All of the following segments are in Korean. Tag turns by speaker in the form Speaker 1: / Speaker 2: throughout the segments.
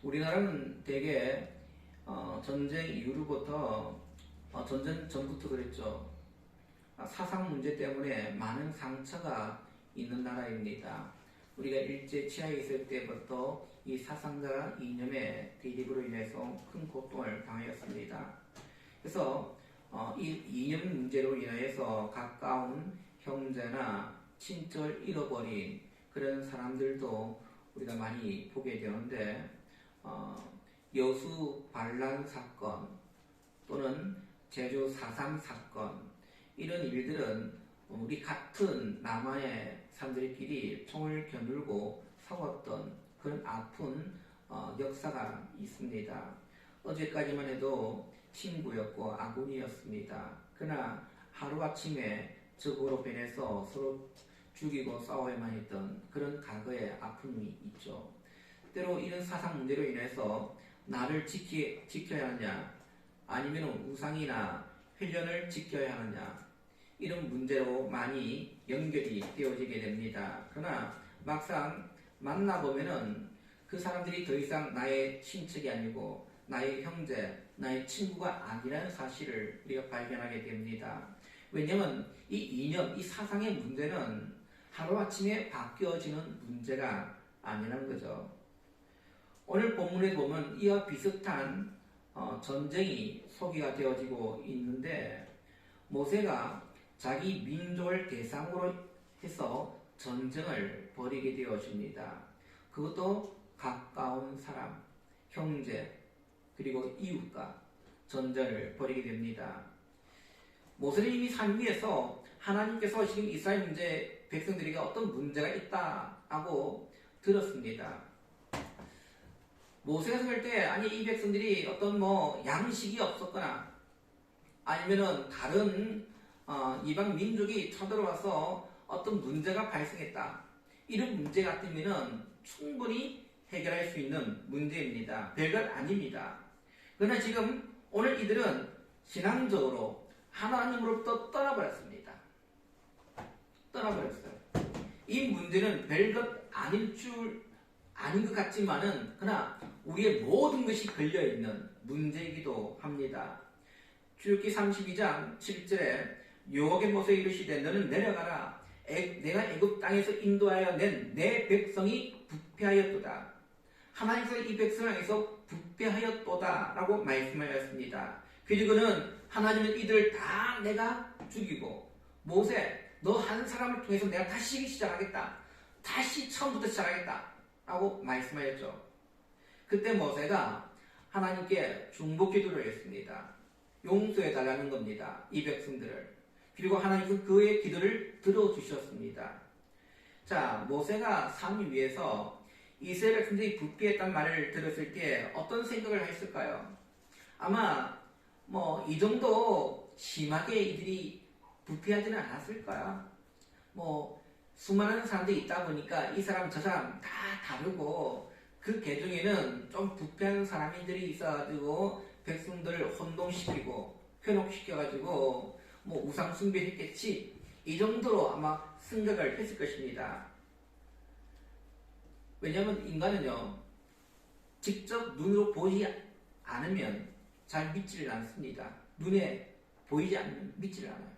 Speaker 1: 우리나라는 대개 전쟁 이후로부터 전쟁 전부터 그랬죠. 사상 문제 때문에 많은 상처가 있는 나라입니다. 우리가 일제 치하에 있을 때부터 이 사상과 이념의 대립으로 인해서 큰 고통을 당하였습니다. 그래서 이 이념 문제로 인해서 가까운 형제나 친척을 잃어버린 그런 사람들도 우리가 많이 보게 되는데 여수 반란 사건 또는 제주 4.3 사건 이런 일들은 우리 같은 남한의 사람들끼리 총을 겨누고 싸웠던 그런 아픈 역사가 있습니다. 어제까지만 해도 친구였고 아군이었습니다. 그러나 하루아침에 적으로 변해서 서로 죽이고 싸워야만 했던 그런 과거의 아픔이 있죠. 때로 이런 사상 문제로 인해서 나를 지켜야 하느냐 아니면 우상이나 훼연을 지켜야 하느냐 이런 문제로 많이 연결이 되어지게 됩니다. 그러나 막상 만나보면은 그 사람들이 더 이상 나의 친척이 아니고 나의 형제, 나의 친구가 아니라는 사실을 우리가 발견하게 됩니다. 왜냐하면 이 이념, 이 사상의 문제는 하루아침에 바뀌어지는 문제가 아니라는 거죠. 오늘 본문에 보면 이와 비슷한 전쟁이 소개가 되어지고 있는데 모세가 자기 민족을 대상으로 해서 전쟁을 벌이게 되어집니다. 그것도 가까운 사람, 형제, 그리고 이웃과 전쟁을 벌이게 됩니다. 모세는 이미 산 위에서 하나님께서 지금 이스라엘 문제 백성들에게 어떤 문제가 있다고 들었습니다. 모세가 생각할 때 아니 이 백성들이 어떤 양식이 없었거나 아니면은 다른 이방 민족이 쳐들어와서 어떤 문제가 발생했다. 이런 문제 같으면은 충분히 해결할 수 있는 문제입니다. 별것 아닙니다. 그러나 지금 오늘 이들은 신앙적으로 하나님으로부터 떠나버렸습니다. 떠나버렸어요. 이 문제는 별것 아닌 것 같지만은 그러나 우리의 모든 것이 걸려있는 문제이기도 합니다. 출애굽기 32장 7절에 여호와께서 모세에게 이르시되 너는 내려가라 내가 애굽 땅에서 인도하여 낸 내 백성이 부패하였도다. 하나님께서 이 백성을 향해서 부패하였도다 라고 말씀하였습니다. 그리고는 하나님은 이들을 다 내가 죽이고 모세 너 한 사람을 통해서 내가 다시 시작하겠다. 다시 처음부터 시작하겠다 라고 말씀하였죠. 그때 모세가 하나님께 중보 기도를 했습니다. 용서해 달라는 겁니다. 이 백성들을. 그리고 하나님은 그의 기도를 들어주셨습니다. 자, 모세가 산 위에서 이스라엘 백성들이 부패했단 말을 들었을 때 어떤 생각을 했을까요? 아마 이 정도 심하게 이들이 부패하지는 않았을 거야. 수많은 사람들이 있다 보니까 이 사람 저 사람 다 다르고 그 계중에는 좀 부패한 사람들이 있어가지고 백성들을 혼동시키고 현혹시켜가지고 우상 숭배했겠지 이 정도로 아마 생각을 했을 것입니다. 왜냐하면 인간은요 직접 눈으로 보지 않으면 잘 믿지를 않습니다. 눈에 보이지 않으면 믿지를 않아요.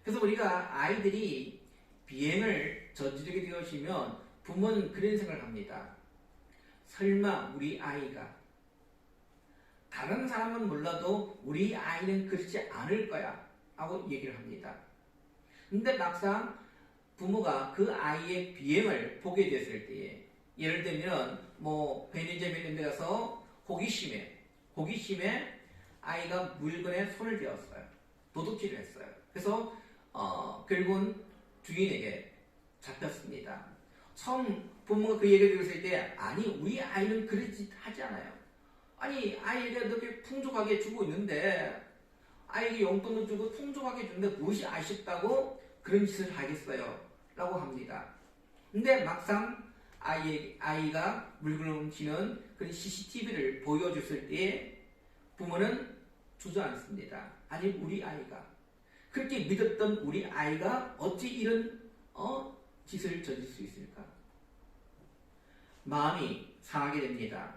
Speaker 1: 그래서 우리가 아이들이 비행을 저지르게 되어지면 부모는 그런 생각을 합니다. 설마 우리 아이가 다른 사람은 몰라도 우리 아이는 그렇지 않을 거야 하고 얘기를 합니다. 근데 막상 부모가 그 아이의 비행을 보게 됐을 때에 예를 들면 편의점에 있는 데 가서 호기심에 아이가 물건에 손을 대었어요. 도둑질을 했어요. 그래서 결국은 주인에게 잡혔습니다. 처음 부모가 그 얘기를 들었을 때 아니 우리 아이는 그렇지 하지 않아요. 아니 아이에게 이렇게 풍족하게 주고 있는데 아이에게 용돈을 주고 풍족하게 주는데 무엇이 아쉽다고 그런 짓을 하겠어요? 라고 합니다. 근데 막상 아이가 물건을 훔치는 그런 CCTV를 보여줬을 때 부모는 주저앉습니다. 아니 우리 아이가 그렇게 믿었던 우리 아이가 어찌 이런 짓을 저질 수 있을까? 마음이 상하게 됩니다.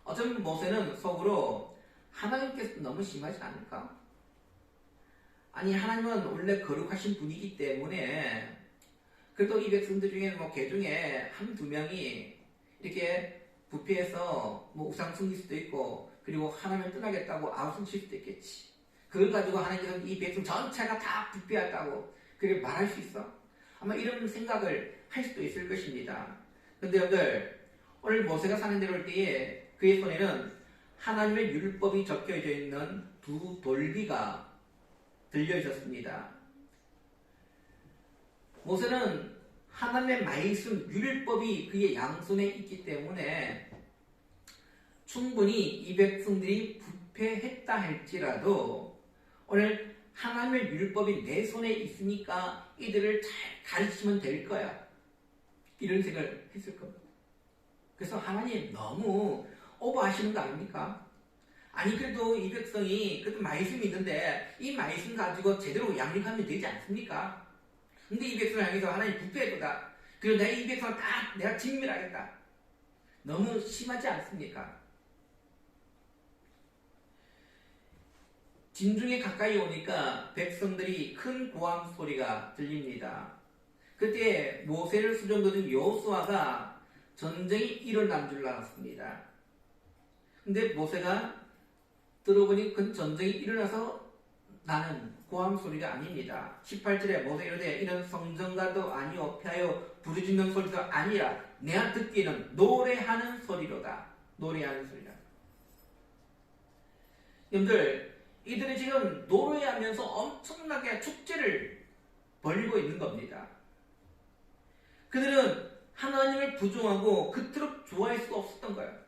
Speaker 1: 어쩌면 모세는 속으로 하나님께서 너무 심하지 않을까? 아니 하나님은 원래 거룩하신 분이기 때문에 그래도 이 백성들 중에 개 중에 한두 명이 이렇게 부패해서 우상 숨길 수도 있고 그리고 하나님을 떠나겠다고 아우성칠 수도 있겠지. 그걸 가지고 하나님께서 이 백성 전체가 다 부패했다고 그렇게 말할 수 있어? 아마 이런 생각을 할 수도 있을 것입니다. 그런데 여러분들 오늘 모세가 산에 내려올 때에 그의 손에는 하나님의 율법이 적혀져 있는 두 돌비가 들려 있었습니다. 모세는 하나님의 말씀, 율법이 그의 양손에 있기 때문에 충분히 이 백성들이 부패했다 할지라도 오늘 하나님의 율법이 내 손에 있으니까 이들을 잘 가르치면 될 거야. 이런 생각을 했을 겁니다. 그래서 하나님 너무 오버하시는 거 아닙니까? 아니 그래도 이 백성이 그래도 말씀이 있는데 이 말씀 가지고 제대로 양육하면 되지 않습니까? 근데 이 백성을 향해서 하나님 부패했다. 그리고 내가 이 백성을 다 내가 진멸하겠다. 너무 심하지 않습니까? 진중에 가까이 오니까 백성들이 큰 고함 소리가 들립니다. 그때 모세를 수종거둔 여호수아가 전쟁이 일어난 줄 알았습니다. 근데 모세가 들어보니 그 전쟁이 일어나서 나는 고함 소리가 아닙니다. 18절에 모세 이르되 이는 성전가도 아니요 폐하여 부르짖는 소리도 아니라 내가 듣기는 노래하는 소리로다. 노래하는 소리다. 여러분들 이들이 지금 노래하면서 엄청나게 축제를 벌이고 있는 겁니다. 그들은 하나님을 부정하고 그토록 좋아할 수가 없었던 거예요.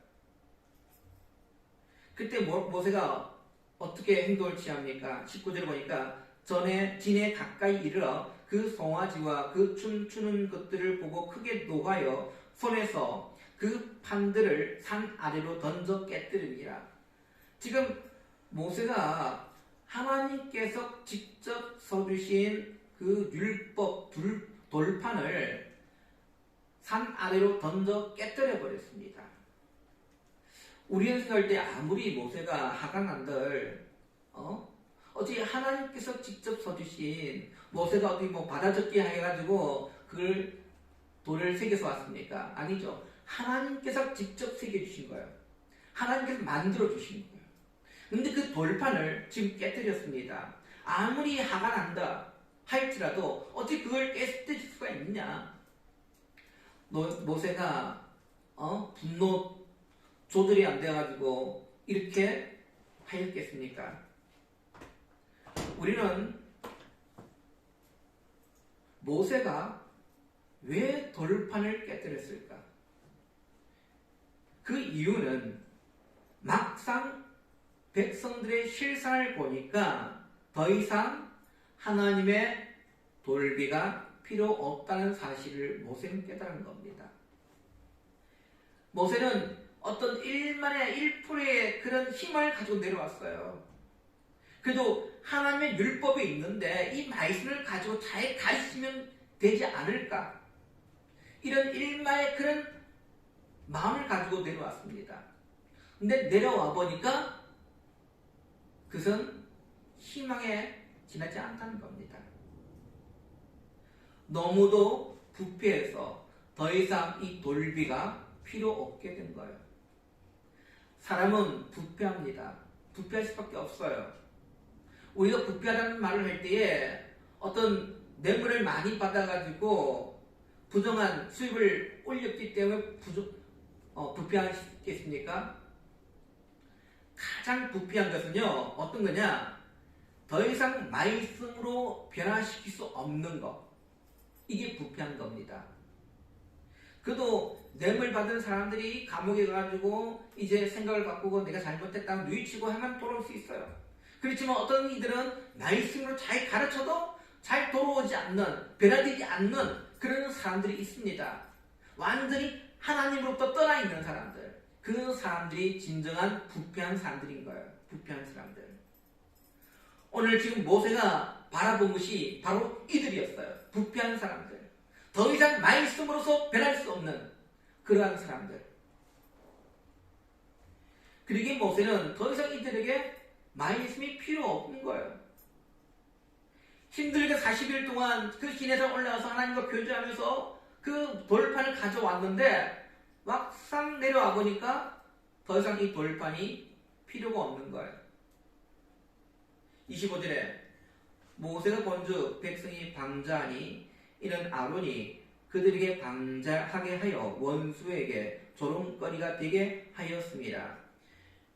Speaker 1: 그때 모세가 어떻게 행동을 취합니까? 19절을 보니까 전에 진에 가까이 이르러 그 송아지와 그 춤추는 것들을 보고 크게 노하여 손에서 그 판들을 산 아래로 던져 깨뜨리니라. 지금 모세가 하나님께서 직접 써주신 그 율법 돌판을 산 아래로 던져 깨뜨려 버렸습니다. 우리는 생각할 때 아무리 모세가 화가 난들 어찌 하나님께서 직접 써주신 모세가 어디 바다 적기 해가지고 그걸 돌을 새겨서 왔습니까? 아니죠. 하나님께서 직접 새겨주신 거예요. 하나님께서 만들어주신 거예요. 근데 그 돌판을 지금 깨뜨렸습니다. 아무리 화가 난다 할지라도 어떻게 그걸 깨뜨릴 수가 있느냐? 모세가 분노 조절이 안 돼가지고 이렇게 하였겠습니까? 우리는 모세가 왜 돌판을 깨뜨렸을까? 그 이유는 막상 백성들의 실상을 보니까 더 이상 하나님의 돌비가 필요 없다는 사실을 모세는 깨달은 겁니다. 모세는 어떤 1만에 1%의 그런 힘을 가지고 내려왔어요. 그래도 하나님의 율법이 있는데 이 말씀을 가지고 잘 가르치면 되지 않을까? 이런 1만의 그런 마음을 가지고 내려왔습니다. 근데 내려와 보니까 그것은 희망에 지나지 않다는 겁니다. 너무도 부패해서 더 이상 이 돌비가 필요 없게 된 거예요. 사람은 부패합니다. 부패할 수밖에 없어요. 우리가 부패하다는 말을 할 때에 어떤 뇌물을 많이 받아가지고 부정한 수입을 올렸기 때문에 부패하겠습니까? 가장 부패한 것은요, 어떤 거냐? 더 이상 말씀으로 변화시킬 수 없는 것. 이게 부패한 겁니다. 그래도 뇌물 받은 사람들이 감옥에 가가지고 이제 생각을 바꾸고 내가 잘못했다고 뉘우치고 하면 돌아올 수 있어요. 그렇지만 어떤 이들은 말씀으로 잘 가르쳐도 잘 돌아오지 않는, 변화되지 않는 그런 사람들이 있습니다. 완전히 하나님으로부터 떠나 있는 사람들. 그 사람들이 진정한 부패한 사람들인 거예요. 부패한 사람들. 오늘 지금 모세가 바라본 것이 바로 이들이었어요. 부패한 사람들. 더 이상 말씀으로서 변할 수 없는 그러한 사람들. 그러기에 모세는 더 이상 이들에게 말씀이 필요 없는 거예요. 힘들게 40일 동안 그 시내산 올라가서 하나님과 교제하면서 그 돌판을 가져왔는데 막상 내려와 보니까 더 이상 이 돌판이 필요가 없는 거예요. 25절에 모세가 본즉 백성이 방자하니 이는 아론이 그들에게 방자하게 하여 원수에게 조롱거리가 되게 하였습니다.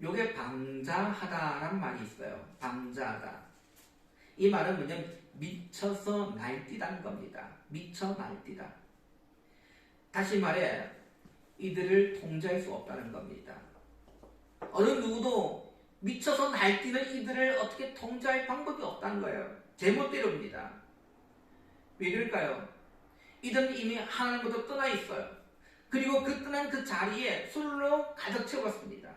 Speaker 1: 요게 방자하다란 말이 있어요. 방자하다. 이 말은 뭐냐면 미쳐서 날뛰다는 겁니다. 미쳐 날뛰다. 다시 말해 이들을 통제할 수 없다는 겁니다. 어느 누구도 미쳐서 날뛰는 이들을 어떻게 통제할 방법이 없다는 거예요. 제멋대로입니다. 왜 그럴까요? 이들은 이미 하나님부터 떠나 있어요. 그리고 그 떠난 그 자리에 술로 가득 채웠습니다.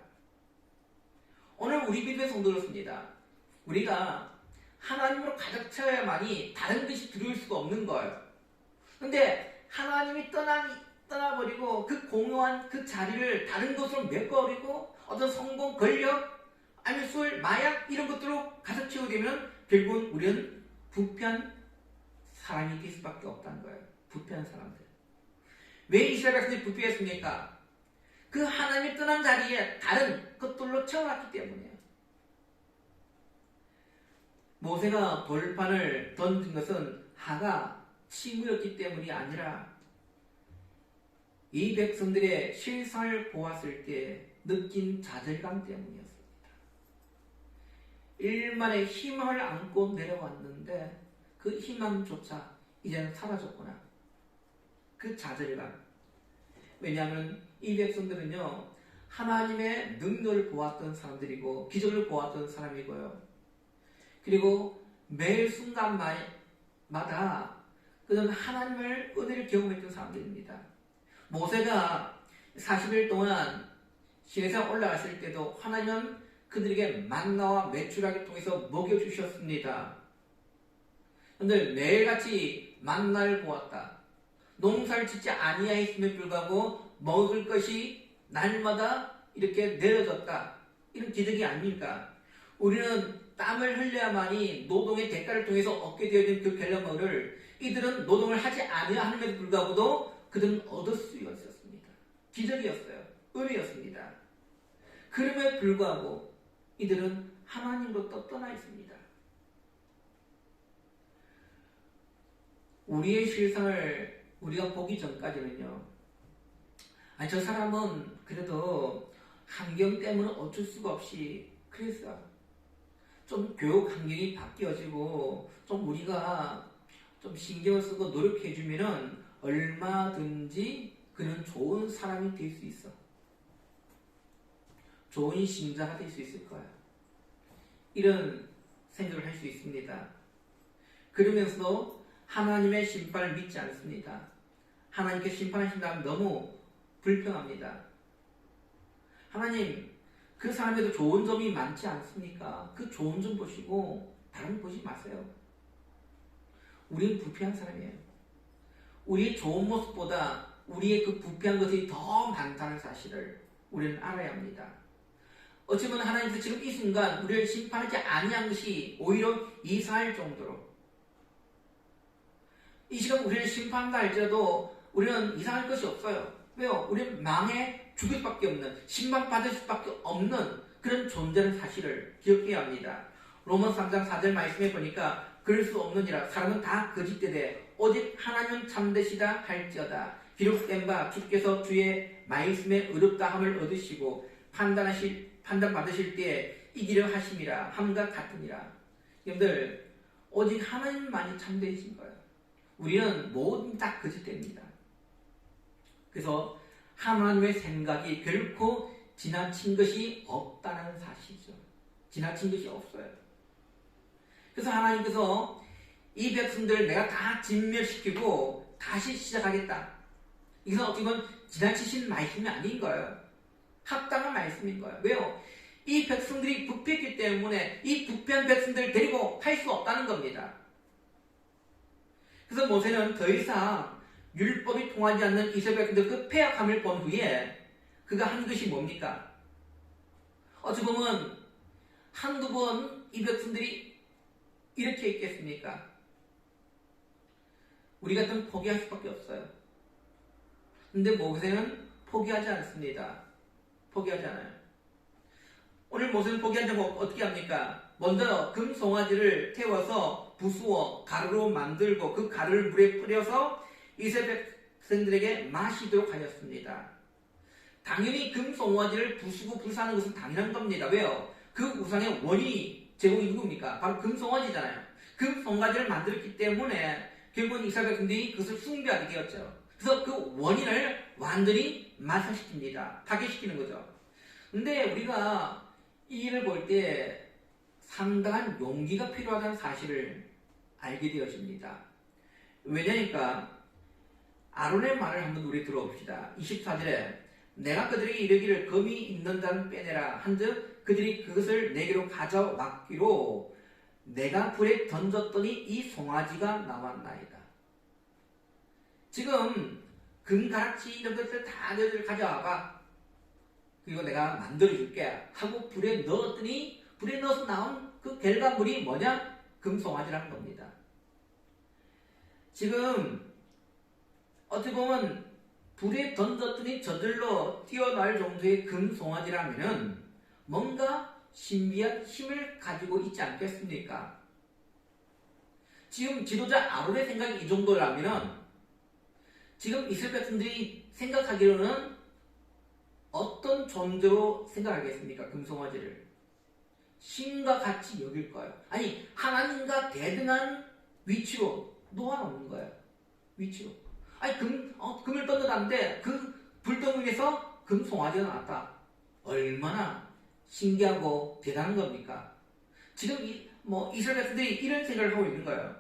Speaker 1: 오늘 우리 믿음의 성도 그렇습니다. 우리가 하나님으로 가득 채워야만이 다른 것이 들어올 수가 없는 거예요. 근데 하나님이 떠나버리고 그 공허한 그 자리를 다른 것으로 메꿔버리고 어떤 성공, 권력, 아니면 술, 마약 이런 것들로 가득 채우게 되면 결국은 우리는 부패한 사람이 될 수밖에 없다는 거예요. 부패한 사람들. 왜 이스라엘 백성들이 부패했습니까? 그 하나님이 떠난 자리에 다른 것들로 채워놨기 때문이에요. 모세가 돌판을 던진 것은 하가 친구였기 때문이 아니라 이 백성들의 실상을 보았을 때 느낀 좌절감 때문이었습니다. 일만의 희망을 안고 내려왔는데 그 희망조차 이제는 사라졌구나. 그 좌절감. 왜냐하면 이 백성들은요 하나님의 능력을 보았던 사람들이고 기적을 보았던 사람이고요. 그리고 매일 순간마다 그는 하나님을 은혜를 경험했던 사람들입니다. 모세가 40일 동안 시내산 올라갔을 때도 하나님은 그들에게 만나와 메추라기 통해서 먹여주셨습니다. 그런데 매일같이 만나를 보았다. 농사를 짓지 아니하였음에 불구하고 먹을 것이 날마다 이렇게 내려졌다. 이런 기적이 아닙니까? 우리는 땀을 흘려야만이 노동의 대가를 통해서 얻게 되어진 그 갤러머를 이들은 노동을 하지 아니함에도 불구하고도 그들은 얻을 수 있었습니다. 기적이었어요. 은혜였습니다. 그럼에도 불구하고 이들은 하나님으로부터 떠나 있습니다. 우리의 실상을 우리가 보기 전까지는요, 저 사람은 그래도 환경 때문에 어쩔 수가 없이 그랬어. 좀 교육 환경이 바뀌어지고 좀 우리가 좀 신경을 쓰고 노력해주면은 얼마든지 그는 좋은 사람이 될 수 있어. 좋은 신자가 될 수 있을 거야. 이런 생각을 할 수 있습니다. 그러면서도 하나님의 심판을 믿지 않습니다. 하나님께 심판하신다면 너무 불평합니다. 하나님, 그 사람에도 좋은 점이 많지 않습니까? 그 좋은 점 보시고 다른 거 보지 마세요. 우리는 부패한 사람이에요. 우리의 좋은 모습보다 우리의 그 부패한 것이 더 많다는 사실을 우리는 알아야 합니다. 어쩌면 하나님께서 지금 이 순간 우리를 심판하지 아니한 것이 오히려 이상할 정도로 이 시간 우리를 심판한다 할지라도 우리는 이상할 것이 없어요. 왜요? 우리는 망해 죽을 수밖에 없는, 심판받을 수밖에 없는 그런 존재라는 사실을 기억해야 합니다. 로마서 3장 4절 말씀에 보니까 그럴 수 없느니라. 사람은 다 거짓되되 오직 하나님은 참되시다 할지어다. 기록된 바 주께서 주의 말씀에 의롭다함을 얻으시고 판단받으실 때에 이기려 하심이라 함과 같으니라. 여러분들, 오직 하나님만이 참되신 거예요. 우리는 모든 다 거짓됩니다. 그래서 하나님의 생각이 결코 지나친 것이 없다는 사실이죠. 지나친 것이 없어요. 그래서 하나님께서 이 백성들을 내가 다 진멸시키고 다시 시작하겠다. 이것은 어떻게 보면 지나치신 말씀이 아닌 거예요. 합당한 말씀인 거예요. 왜요? 이 백성들이 부패했기 때문에 이 부패한 백성들을 데리고 할 수 없다는 겁니다. 그래서 모세는 더 이상 율법이 통하지 않는 이스라엘 백성들 그 패역함을 본 후에 그가 한 것이 뭡니까? 어찌 보면 한두 번 이 백성들이 이렇게 했겠습니까? 우리 같으면 포기할 수밖에 없어요. 근데 모세는 포기하지 않습니다. 포기하지 않아요. 오늘 모세는 포기한 적 어떻게 합니까? 먼저 금송아지를 태워서 부수어 가루로 만들고 그 가루를 물에 뿌려서 이스라엘 백성들에게 마시도록 하였습니다. 당연히 금송아지를 부수고 불사하는 것은 당연한 겁니다. 왜요? 그 우상의 원인이 제공이 누굽니까? 바로 금송아지잖아요. 금송아지를 만들었기 때문에 결국은 이스라엘 백성들이 그것을 숭배하게 되었죠. 그래서 그 원인을 완전히 말살시킵니다. 파괴시키는 거죠. 근데 우리가 이 일을 볼 때 상당한 용기가 필요하다는 사실을 알게 되어집니다. 왜냐니까 아론의 말을 한번 우리 들어봅시다. 24절에 내가 그들에게 이르기를 금이 있는 자는 빼내라 한즉 그들이 그것을 내게로 가져왔기로 내가 불에 던졌더니 이 송아지가 나왔나이다. 지금 금가락지 이런 것들 다 너희들 가져와봐. 그리고 내가 만들어줄게 하고 불에 넣었더니 불에 넣어서 나온 그 결과물이 뭐냐? 금송아지라는 겁니다. 지금 어떻게 보면 불에 던졌더니 저절로 튀어나올 정도의 금송아지라면은 뭔가 신비한 힘을 가지고 있지 않겠습니까? 지금 지도자 아론의 생각이 이 정도라면은 지금 이스라엘 백성들이 생각하기로는 어떤 존재로 생각하겠습니까? 금송아지를 신과 같이 여길 거예요. 아니 하나님과 대등한 위치로 놓아놓는 거예요. 위치로. 아니 금을 던져놨는데 그 불덩이에서 금송아지가 나왔다. 얼마나 신기하고 대단한 겁니까? 지금 이스라엘 백성들이 이런 생각을 하고 있는 거예요.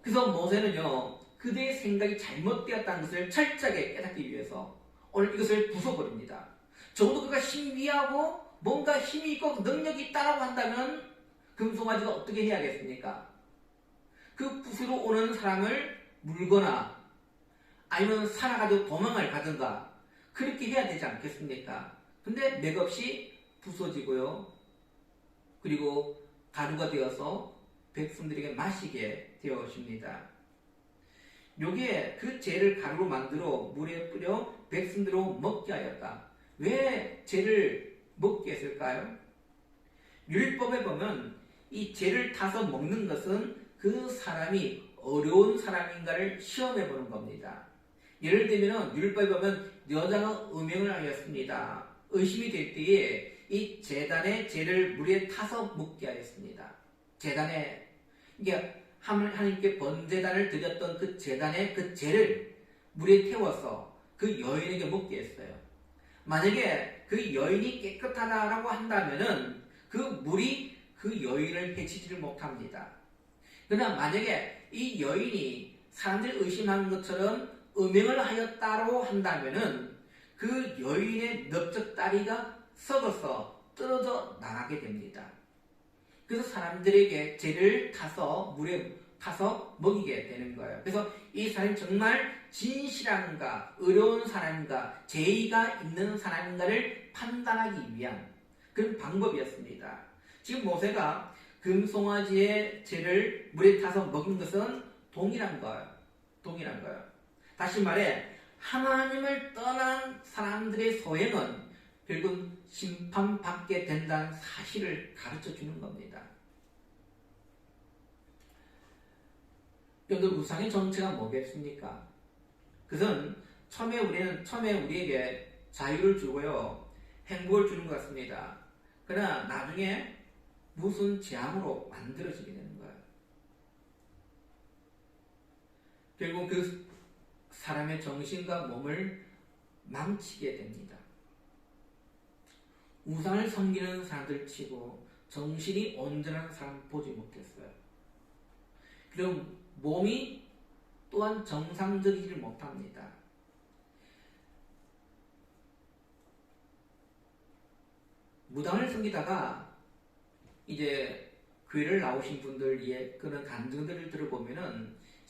Speaker 1: 그래서 모세는요 그들의 생각이 잘못되었다는 것을 철저하게 깨닫기 위해서 오늘 이것을 부숴버립니다. 적어도 그가 신비하고 뭔가 힘이 있고 능력이 있다라고 한다면 금송아지가 어떻게 해야겠습니까? 그 부수러 오는 사람을 물거나 아니면 살아가지고 도망을 가든가 그렇게 해야 되지 않겠습니까? 근데 맥없이 부서지고요. 그리고 가루가 되어서 백성들에게 마시게 되어집니다. 요게 그 재를 가루로 만들어 물에 뿌려 백성들로 먹게 하였다. 왜 재를 먹게 했을까요? 율법에 보면 이 재를 타서 먹는 것은 그 사람이 어려운 사람인가를 시험해 보는 겁니다. 예를 들면 율법에 보면 여자가 음행을 하였습니다. 의심이 될 때에 이 제단의 재를 물에 타서 먹게 하였습니다. 제단에 이게 하나님께 번제단을 드렸던 그 제단의 그 재를 물에 태워서 그 여인에게 먹게 했어요. 만약에 그 여인이 깨끗하다라고 한다면은 그 물이 그 여인을 해치지를 못합니다. 그러나 만약에 이 여인이 사람들이 의심하는 것처럼 음행을 하였다고 한다면은 그 여인의 넓적다리가 썩어서 떨어져 나가게 됩니다. 그래서 사람들에게 재를 타서 물에 타서 먹이게 되는 거예요. 그래서 이 사람이 정말 진실한가, 어려운 사람인가, 죄의가 있는 사람인가를 판단하기 위한 그런 방법이었습니다. 지금 모세가 금송아지의 재를 물에 타서 먹인 것은 동일한 거예요. 동일한 거예요. 다시 말해 하나님을 떠난 사람들의 소행은 결국 심판받게 된다는 사실을 가르쳐 주는 겁니다. 여러분 우상의 정체가 뭐겠습니까? 그것은 처음에 우리에게 자유를 주고요 행복을 주는 것 같습니다. 그러나 나중에 무슨 재앙으로 만들어지게 되는 거예요. 결국 그 사람의 정신과 몸을 망치게 됩니다. 우상을 섬기는 사람들 치고 정신이 온전한 사람 보지 못했어요. 그리고 몸이 또한 정상적이지 못합니다. 무당을 섬기다가 이제 교회를 나오신 분들의 그런 간증들을 들어보면은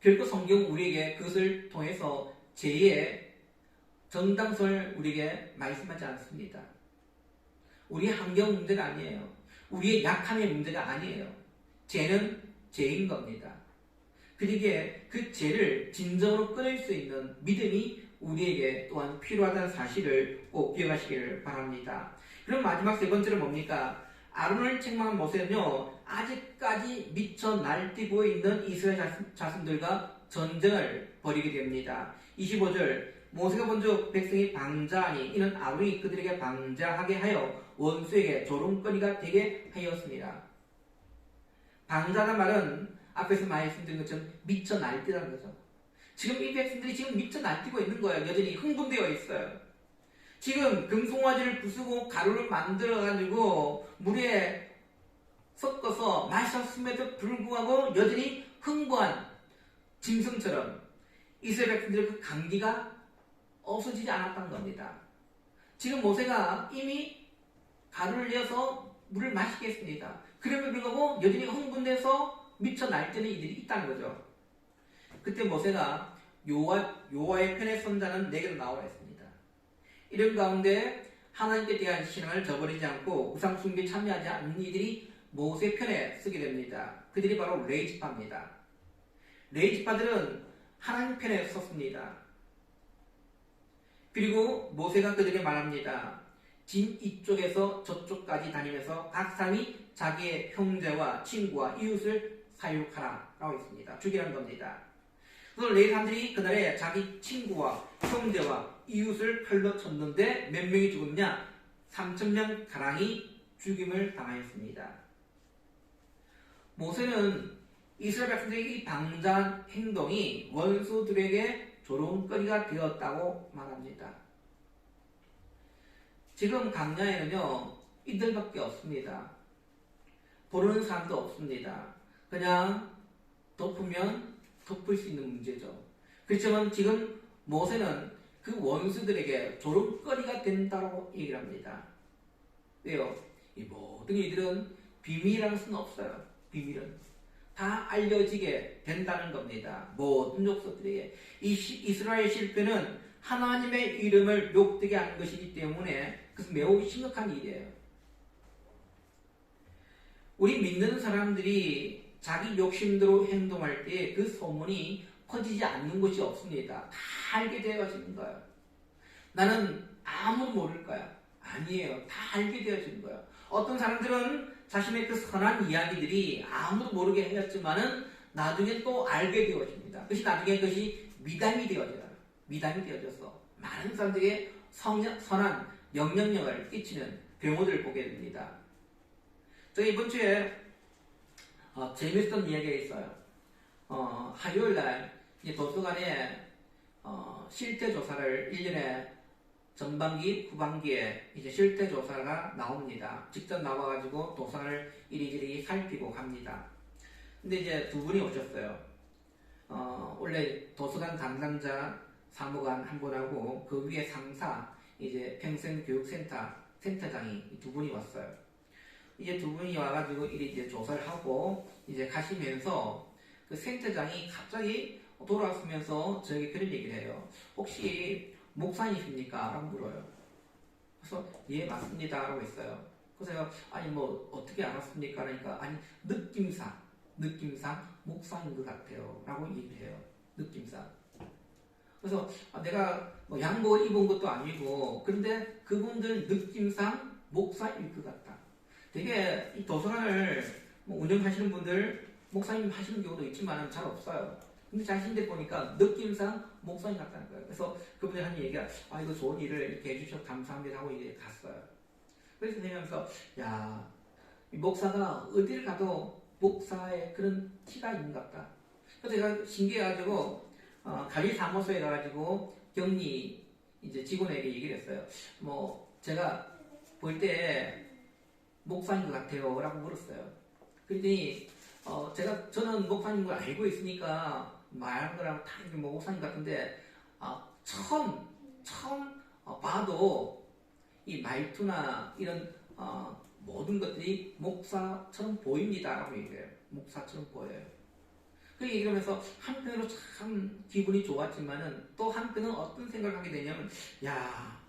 Speaker 1: 결코 성경 우리에게 그것을 통해서 죄의 정당성을 우리에게 말씀하지 않습니다. 우리의 환경 문제가 아니에요. 우리의 약함의 문제가 아니에요. 죄는 죄인 겁니다. 그러기에 그 죄를 진정으로 끊을 수 있는 믿음이 우리에게 또한 필요하다는 사실을 꼭 기억하시기를 바랍니다. 그럼 마지막 세 번째로 뭡니까? 아론을 책망한 모세는요, 아직까지 미쳐 날뛰고 있는 이스라엘 자손들과 전쟁을 벌이게 됩니다. 25절, 모세가 본즉 백성이 방자하니 이는 아론이 그들에게 방자하게 하여 원수에게 조롱거리가 되게 하였습니다. 방자라는 말은 앞에서 말씀드린 것처럼 미쳐 날뛰다는 거죠. 지금 이 백성들이 지금 미쳐 날뛰고 있는 거예요. 여전히 흥분되어 있어요. 지금 금송아지를 부수고 가루를 만들어가지고 물에 섞어서 마셨음에도 불구하고 여전히 흥분한 짐승처럼 이스라엘 백성들의 그 감기가 없어지지 않았던 겁니다. 지금 모세가 이미 가루를 내어서 물을 마시게 했습니다. 그럼에도 불구하고 여전히 흥분돼서 미쳐 날뛰는 이들이 있다는 거죠. 그때 모세가 여호와의 편에 선 자는 내게로 나오라 했습니다. 이런 가운데 하나님께 대한 신앙을 저버리지 않고 우상 숭배에 참여하지 않는 이들이 모세 편에 서게 됩니다. 그들이 바로 레이지파입니다. 레이지파들은 하나님 편에 섰습니다. 그리고 모세가 그들에게 말합니다. 진 이쪽에서 저쪽까지 다니면서 각 사람이 자기의 형제와 친구와 이웃을 사육하라 라고 있습니다. 죽이라는 겁니다. 그래서 레위 사람들이 그날에 자기 친구와 형제와 이웃을 칼로 쳤는데 몇 명이 죽었냐? 3,000명 가량이 죽임을 당하였습니다. 모세는 이스라엘 백성들의 이 방자한 행동이 원수들에게 조롱거리가 되었다고 말합니다. 지금 강야에는요, 이들밖에 없습니다. 모르는 사람도 없습니다. 그냥 덮으면 덮을 수 있는 문제죠. 그렇지만 지금 모세는 그 원수들에게 조롱거리가 된다고 얘기를 합니다. 왜요? 이 모든 이들은 비밀이라는 수는 없어요. 비밀은 다 알려지게 된다는 겁니다. 모든 족속들에게. 이스라엘 실패는 하나님의 이름을 욕되게 하는 것이기 때문에 그것은 매우 심각한 일이에요. 우리 믿는 사람들이 자기 욕심대로 행동할 때 그 소문이 퍼지지 않는 곳이 없습니다. 다 알게 되어지는 거예요. 나는 아무도 모를 거야. 아니에요. 다 알게 되어지는 거예요. 어떤 사람들은 자신의 그 선한 이야기들이 아무도 모르게 하였지만은 나중에 또 알게 되어집니다. 그것이 나중에 그것이 미담이 되어져요. 미담이 되어져서 많은 사람들에게 선한 영향력을 끼치는 경우들을 보게 됩니다. 제가 이번 주에 재밌었던 이야기가 있어요. 화요일날 도서관에 실태조사를 1년에 전반기, 후반기에 이제 실태조사가 나옵니다. 직접 나와가지고 도서관을 이리저리 살피고 갑니다. 근데 이제 두 분이 오셨어요. 원래 도서관 담당자 사무관 한 분하고 그 위에 상사, 이제 평생교육센터장이 두 분이 왔어요. 이제 두 분이 와가지고 이제 조사를 하고 이제 가시면서 그 센터장이 갑자기 돌아왔으면서 저에게 그런 얘기를 해요. 혹시 목사님이십니까? 라고 물어요. 그래서 예 맞습니다 라고 했어요. 그래서 제가 아니 뭐 어떻게 알았습니까? 그러니까 아니 느낌상 목사인 것 같아요 라고 얘기를 해요. 느낌상. 그래서 내가 뭐 양복을 입은 것도 아니고 그런데 그분들 느낌상 목사일 것 같다. 되게 이 도서관을 운영하시는 분들 목사님 하시는 경우도 있지만 잘 없어요. 근데 자신들 보니까 느낌상 목사님 같다는 거예요. 그래서 그분이 하는 얘기가 이거 좋은 일을 이렇게 해주셔서 감사합니다 하고 이제 갔어요. 그래서 내면서 야, 이 목사가 어디를 가도 목사의 그런 티가 있는 것 같다. 그래서 제가 신기해가지고 관리사무소에 가가지고 격리 이제 직원에게 얘기를 했어요. 뭐 제가 볼 때 목사인 것 같아요 라고 물었어요. 그랬더니 저는 목사인 걸 알고 있으니까 말하는 거랑 다 목사님 같은데 처음 봐도 이 말투나 이런 모든 것들이 목사처럼 보입니다 라고 얘기해요. 목사처럼 보여요. 그 얘기를 하면서 한편으로 참 기분이 좋았지만은 또 한편은 어떤 생각을 하게 되냐면, 야,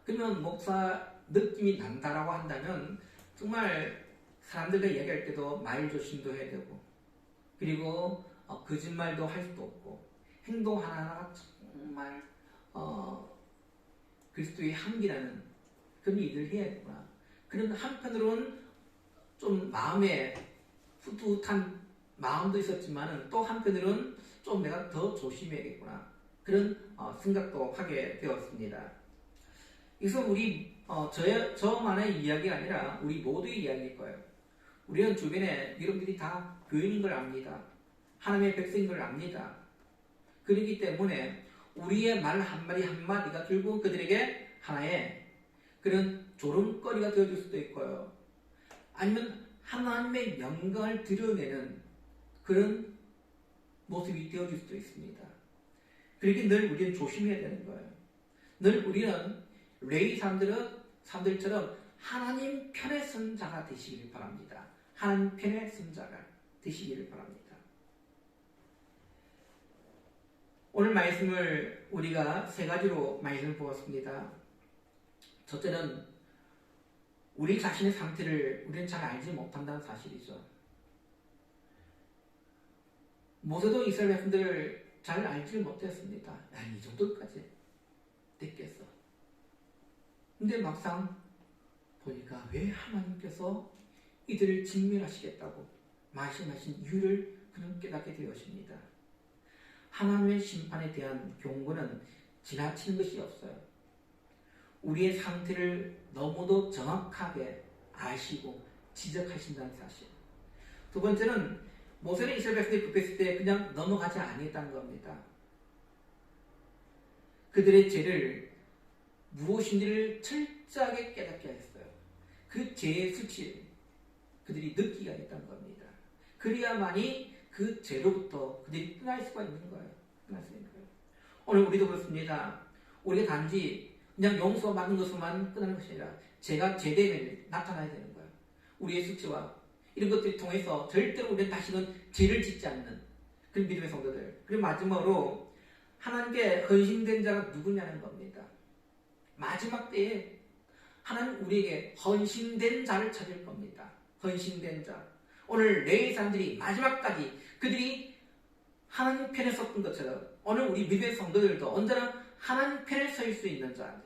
Speaker 1: 그러면 목사 느낌이 난다라고 한다면 정말 사람들과 이야기할 때도 말 조심도 해야 되고, 그리고 거짓말도 할 수도 없고, 행동 하나하나가 정말 그리스도의 향기라는 그런 일을 해야겠구나. 그런 한편으로는 좀 마음에 풋풋한 마음도 있었지만은 또 한편으로는 좀 내가 더 조심해야겠구나. 그런 생각도 하게 되었습니다. 이것은 우리 저만의 이야기가 아니라 우리 모두의 이야기일 거예요. 우리는 주변에 여러분들이 다 교인인 걸 압니다. 하나님의 백성인 걸 압니다. 그렇기 때문에 우리의 말 한마디 한마디가 결국 그들에게 하나의 그런 조롱거리가 되어줄 수도 있고요. 아니면 하나님의 영광을 드러내는 그런 모습이 되어줄 수도 있습니다. 그렇게 늘 우리는 조심해야 되는 거예요. 늘 우리는 레위 사람들처럼 하나님 편의 선자가 되시기를 바랍니다. 하나님 편의 선자가 되시기를 바랍니다. 오늘 말씀을 우리가 세 가지로 말씀을 보았습니다. 첫째는 우리 자신의 상태를 우리는 잘 알지 못한다는 사실이죠. 모세도 이스라엘 백성들을 잘 알지 못했습니다. 야, 이 정도까지 됐겠어. 근데 막상 보니까 왜 하나님께서 이들을 직면하시겠다고 말씀하신 이유를 그는 깨닫게 되었습니다. 하나님의 심판에 대한 경고는 지나치는 것이 없어요. 우리의 상태를 너무도 정확하게 아시고 지적하신다는 사실. 두 번째는 모세는 이스라엘 백성들이 급했을 때 그냥 넘어가지 아니했다는 겁니다. 그들의 죄를 무엇인지를 철저하게 깨닫게 했어요. 그 죄의 수치를 그들이 느끼게 했다는 겁니다. 그래야만이 그 죄로부터 그들이 떠날 수가 있는 거예요. 떠날 수 있는 거예요. 오늘 우리도 그렇습니다. 우리가 단지 그냥 용서받는 것으로만 끝나는 것이 아니라 죄가 제대로 나타나야 되는 거예요. 우리의 수치와 이런 것들을 통해서 절대로 우리는 다시는 죄를 짓지 않는 그런 믿음의 성도들. 그리고 마지막으로 하나님께 헌신된 자가 누구냐는 겁니다. 마지막 때에 하나님 우리에게 헌신된 자를 찾을 겁니다. 헌신된 자. 오늘 레위 사람들이 마지막까지 그들이 하나님 편에 섰던 것처럼 오늘 우리 믿음의 성도들도 언제나 하나님 편에 설 수 있는 자,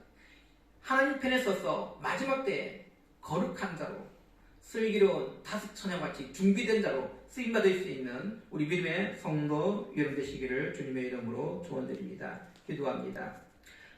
Speaker 1: 하나님 편에 서서 마지막 때에 거룩한 자로 슬기로운 다섯 처녀같이 준비된 자로 쓰임받을 수 있는 우리 믿음의 성도 여러분 되시기를 주님의 이름으로 축원드립니다. 기도합니다.